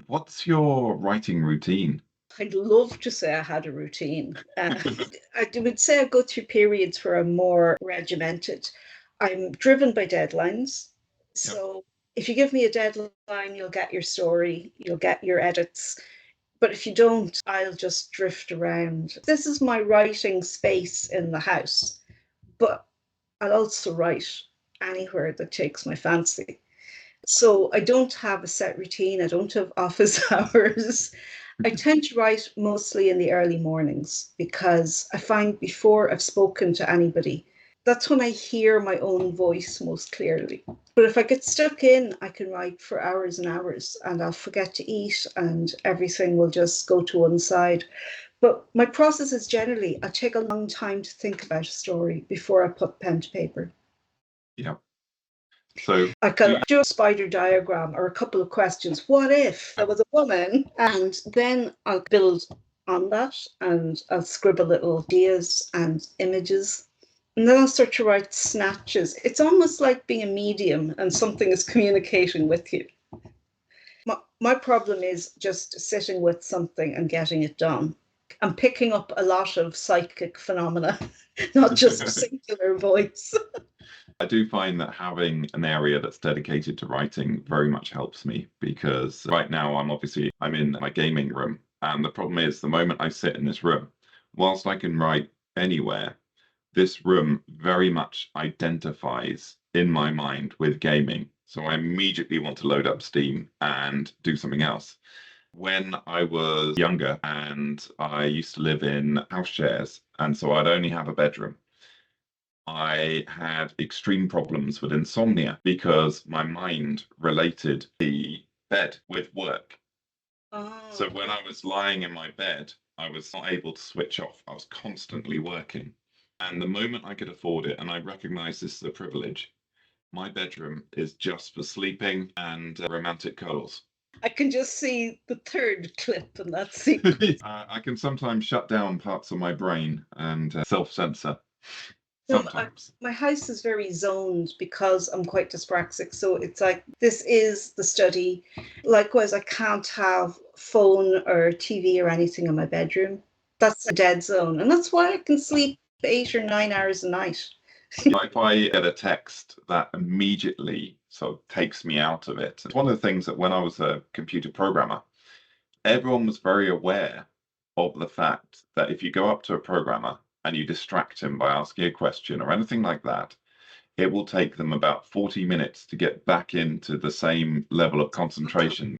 What's your writing routine? I'd love to say I had a routine. I would say I go through periods where I'm more regimented. I'm driven by deadlines. Yep. So if you give me a deadline, you'll get your story, you'll get your edits. But if you don't, I'll just drift around. This is my writing space in the house, but I'll also write anywhere that takes my fancy. So I don't have a set routine. I don't have office hours. I tend to write mostly in the early mornings because I find before I've spoken to anybody, that's when I hear my own voice most clearly. But if I get stuck in, I can write for hours and hours and I'll forget to eat and everything will just go to one side. But my process is generally, I take a long time to think about a story before I put pen to paper. Yeah. So I can do a spider diagram or a couple of questions. What if there was a woman? And then I'll build on that and I'll scribble little ideas and images. And then I'll start to write snatches. It's almost like being a medium and something is communicating with you. My problem is just sitting with something and getting it done. I'm picking up a lot of psychic phenomena, not just a singular voice. I do find that having an area that's dedicated to writing very much helps me because right now I'm in my gaming room. And the problem is the moment I sit in this room, whilst I can write anywhere, this room very much identifies in my mind with gaming. So I immediately want to load up Steam and do something else. When I was younger and I used to live in house shares, and so I'd only have a bedroom, I had extreme problems with insomnia because my mind related the bed with work. So when I was lying in my bed, I was not able to switch off. I was constantly working. And the moment I could afford it, and I recognize this as a privilege, my bedroom is just for sleeping and romantic cuddles. I can just see the third clip in that sequence. I can sometimes shut down parts of my brain and self-censor. No, Sometimes. my house is very zoned because I'm quite dyspraxic. So it's like, this is the study. Likewise, I can't have phone or TV or anything in my bedroom. That's a dead zone. And that's why I can sleep 8 or 9 hours a night. If I get a text, that immediately sort of takes me out of it. It's one of the things that when I was a computer programmer, everyone was very aware of the fact that if you go up to a programmer and you distract him by asking a question or anything like that, it will take them about 40 minutes to get back into the same level of concentration.